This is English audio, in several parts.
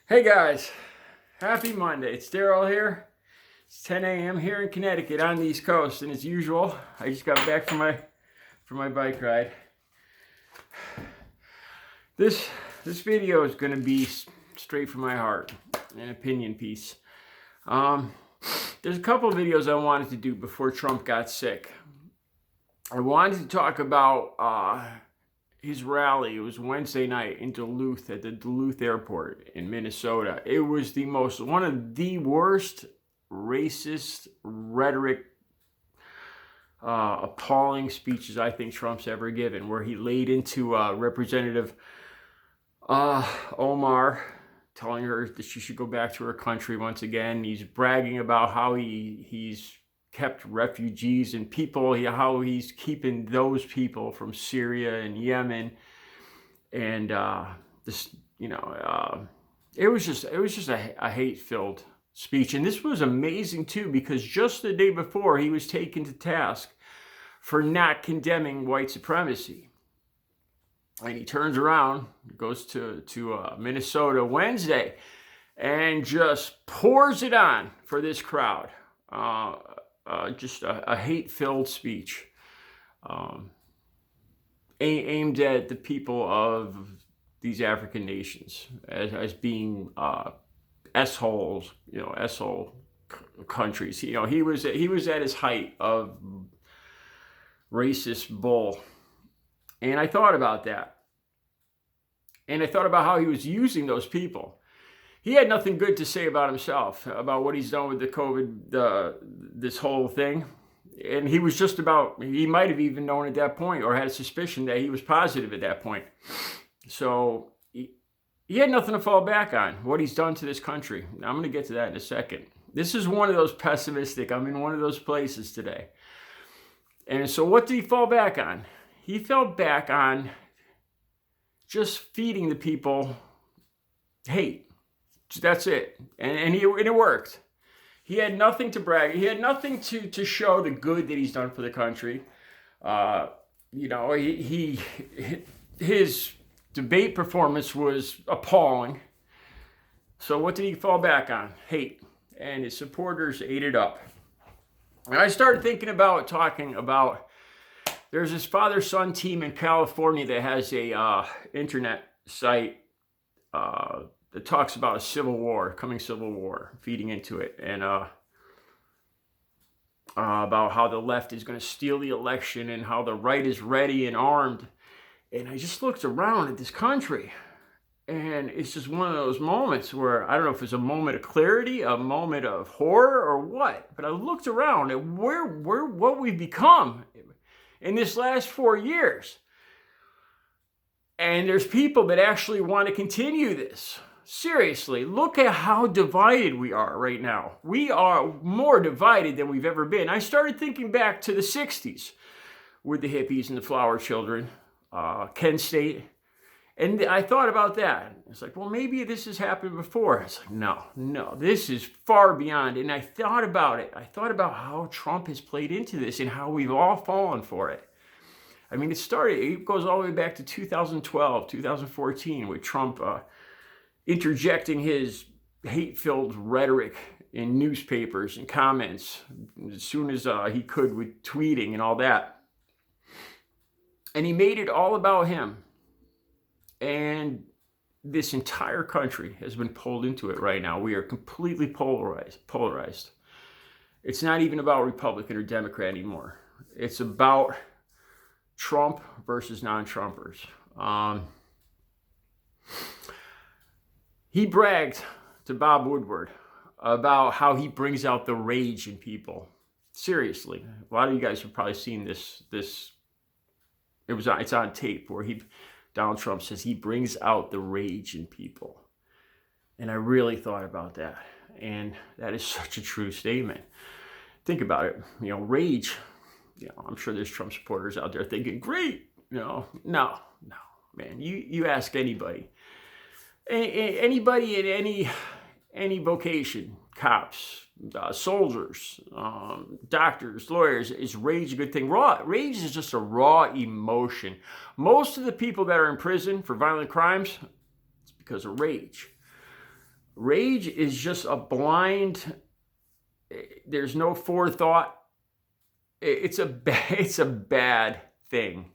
Hey guys, happy Monday. It's Daryl here. It's 10 a.m. here in Connecticut on the East Coast, and as usual, I just got back from my bike ride. This video is going to be straight from my heart, an opinion piece. There's a couple of videos I wanted to do before Trump got sick. I wanted to talk about his rally. It was Wednesday night in Duluth at the Duluth airport in Minnesota. It was one of the worst racist rhetoric, appalling speeches I think Trump's ever given, where he laid into Representative Omar, telling her that she should go back to her country once again. He's bragging about how he's kept refugees and people, how he's keeping those people from Syria and Yemen, and it was just a hate-filled speech. And this was amazing too, because just the day before he was taken to task for not condemning white supremacy, and he turns around, goes to Minnesota Wednesday, and just pours it on for this crowd. Just a hate-filled speech aimed at the people of these African nations as being S-holes, S-hole countries. He was at his height of racist bull, and I thought about that, and I thought about how he was using those people. He had nothing good to say about himself, about what he's done with the COVID, this whole thing. And he was he might have even known at that point, or had a suspicion that he was positive at that point. So he had nothing to fall back on, what he's done to this country. Now, I'm going to get to that in a second. This is one of those pessimistic, I'm in one of those places today. And so what did he fall back on? He fell back on just feeding the people hate. That's it. And it worked. He had nothing to brag. He had nothing to show the good that he's done for the country. His debate performance was appalling. So what did he fall back on? Hate. And his supporters ate it up. And I started talking about, there's this father-son team in California that has a internet site that talks about a coming civil war, feeding into it, and about how the left is going to steal the election and how the right is ready and armed. And I just looked around at this country, and it's just one of those moments where, I don't know if it's a moment of clarity, a moment of horror, or what, but I looked around at what we've become in this last 4 years. And there's people that actually want to continue this. Seriously, look at how divided we are right now. We are more divided than we've ever been. I started thinking back to the 60s with the hippies and the flower children, Kent State. And I thought about that. It's like, well, maybe this has happened before. It's like, no, this is far beyond. And I thought about it. I thought about how Trump has played into this and how we've all fallen for it. I mean, it goes all the way back to 2012, 2014 with Trump interjecting his hate-filled rhetoric in newspapers and comments as soon as he could, with tweeting and all that. And he made it all about him. And this entire country has been pulled into it right now. We are completely polarized. It's not even about Republican or Democrat anymore. It's about Trump versus non-Trumpers. He bragged to Bob Woodward about how he brings out the rage in people. Seriously, a lot of you guys have probably seen this. It's on tape where Donald Trump says he brings out the rage in people, and I really thought about that, and that is such a true statement. Think about it. Rage. I'm sure there's Trump supporters out there thinking, "Great." No, man. You ask anybody. Anybody in any vocation, cops, soldiers, doctors, lawyers, is rage a good thing? Rage is just a raw emotion. Most of the people that are in prison for violent crimes, it's because of rage. Rage is just a blind, there's no forethought. It's a bad thing.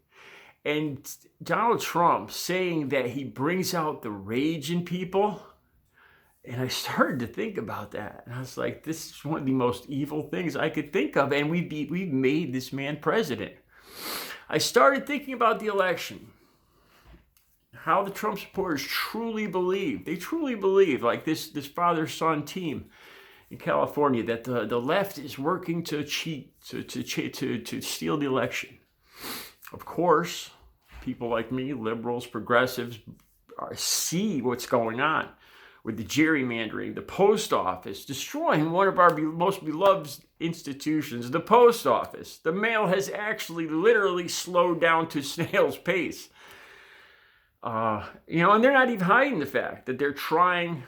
And Donald Trump saying that he brings out the rage in people, and I started to think about that. And I was like, this is one of the most evil things I could think of. And we've made this man president. I started thinking about the election, how the Trump supporters truly believe. They truly believe, like this father-son team in California, that the left is working to cheat, to steal the election. Of course, people like me, liberals, progressives, see what's going on with the gerrymandering, the post office, destroying one of our most beloved institutions, the post office. The mail has actually literally slowed down to snail's pace. And they're not even hiding the fact that they're trying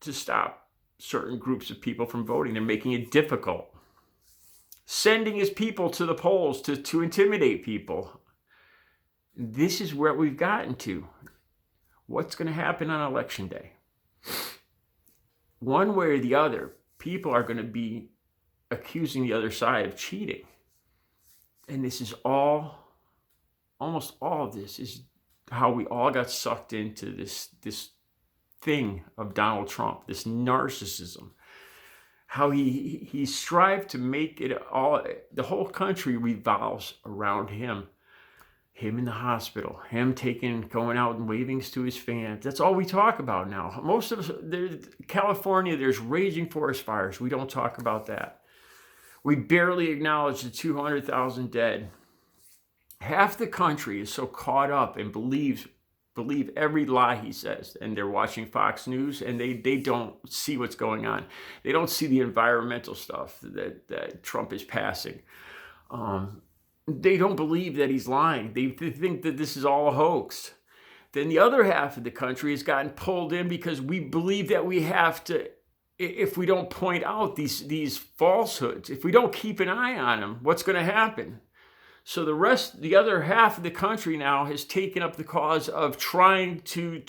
to stop certain groups of people from voting. They're making it difficult. Sending his people to the polls to intimidate people. This is where we've gotten to. What's going to happen on election day? One way or the other, people are going to be accusing the other side of cheating. And this is almost all of this is how we all got sucked into this thing of Donald Trump, this narcissism. How he strived to make it all, the whole country revolves around him. Him in the hospital, him going out and waving to his fans. That's all we talk about now. Most of us, California, there's raging forest fires. We don't talk about that. We barely acknowledge the 200,000 dead. Half the country is so caught up and believe every lie he says, and they're watching Fox News, and they don't see what's going on. They don't see the environmental stuff that Trump is passing. They don't believe that he's lying. They think that this is all a hoax. Then the other half of the country has gotten pulled in because we believe that we have to, if we don't point out these falsehoods, if we don't keep an eye on them, what's going to happen? So the other half of the country now has taken up the cause of trying to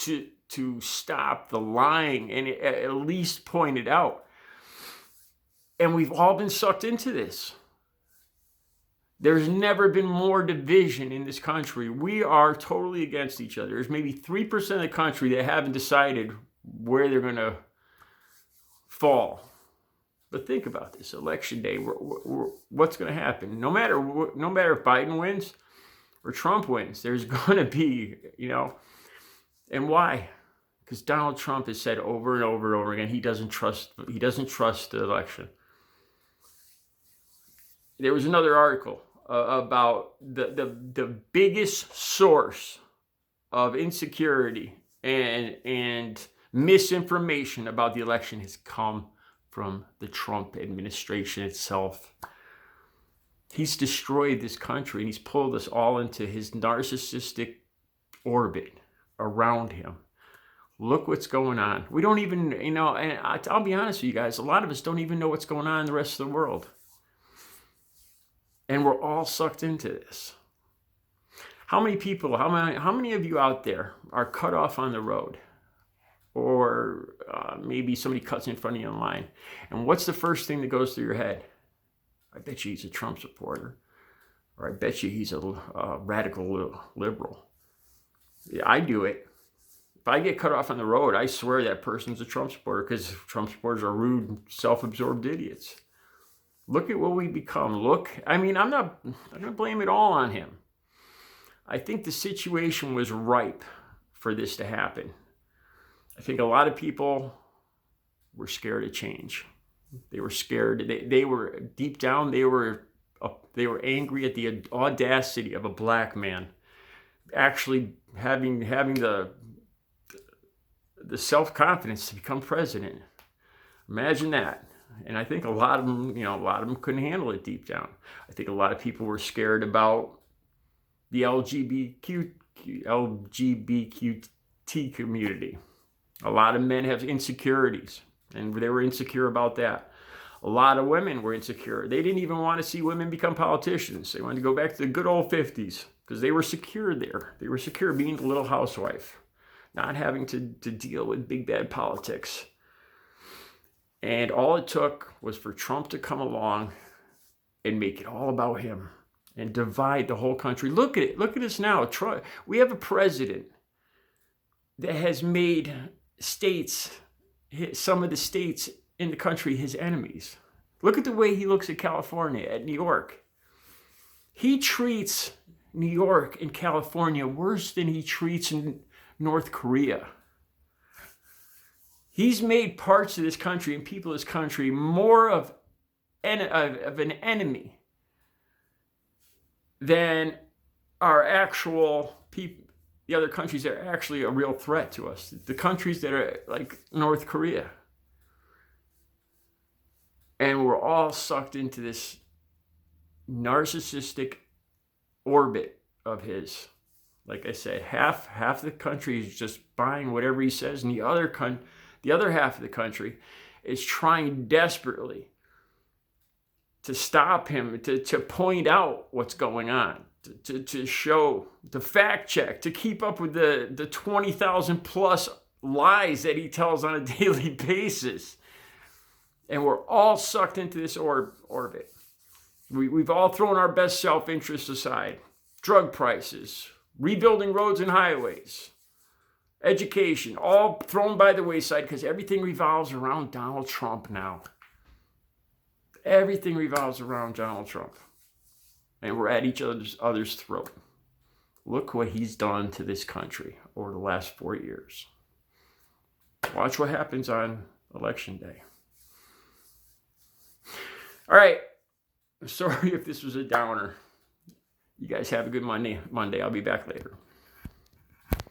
stop the lying and at least point it out. And we've all been sucked into this. There's never been more division in this country. We are totally against each other. There's maybe 3% of the country that haven't decided where they're going to fall. But think about this, election day, what's going to happen? No matter if Biden wins or Trump wins, there's going to be, and why? Because Donald Trump has said over and over and over again, he doesn't trust the election. There was another article about the biggest source of insecurity and misinformation about the election has come from the Trump administration itself. He's destroyed this country, and he's pulled us all into his narcissistic orbit around him. Look what's going on. We don't even, and I'll be honest with you guys, a lot of us don't even know what's going on in the rest of the world. And we're all sucked into this. How many people, how many of you out there are cut off on the road? Or maybe somebody cuts in front of you in line. And what's the first thing that goes through your head? I bet you he's a Trump supporter. Or I bet you he's a radical liberal. Yeah, I do it. If I get cut off on the road, I swear that person's a Trump supporter, because Trump supporters are rude, self-absorbed idiots. Look at what we become. I'm not going to blame it all on him. I think the situation was ripe for this to happen. I think a lot of people were scared of change. They were scared. They were deep down. They were angry at the audacity of a black man actually having the self-confidence to become president. Imagine that. And I think a lot of them couldn't handle it deep down. I think a lot of people were scared about the LGBTQT community. A lot of men have insecurities, and they were insecure about that. A lot of women were insecure. They didn't even want to see women become politicians. They wanted to go back to the good old 50s because they were secure there. They were secure being the little housewife, not having to deal with big bad politics. And all it took was for Trump to come along and make it all about him and divide the whole country. Look at it. Look at us now. We have a president that has made states, some of the states in the country, his enemies. Look at the way he looks at California, at New York. He treats New York and California worse than he treats North Korea. He's made parts of this country and people of this country more of an enemy than our actual people, the other countries that are actually a real threat to us. The countries that are like North Korea. And we're all sucked into this narcissistic orbit of his. Like I said, half the country is just buying whatever he says, and the other half of the country is trying desperately to stop him, to point out what's going on, to show, to fact check, to keep up with the 20,000 plus lies that he tells on a daily basis. And we're all sucked into this orbit. We've all thrown our best self-interest aside. Drug prices, rebuilding roads and highways, education, all thrown by the wayside because everything revolves around Donald Trump now. Everything revolves around Donald Trump. And we're at each other's throat. Look what he's done to this country over the last 4 years. Watch what happens on Election Day. All right. I'm sorry if this was a downer. You guys have a good Monday. I'll be back later.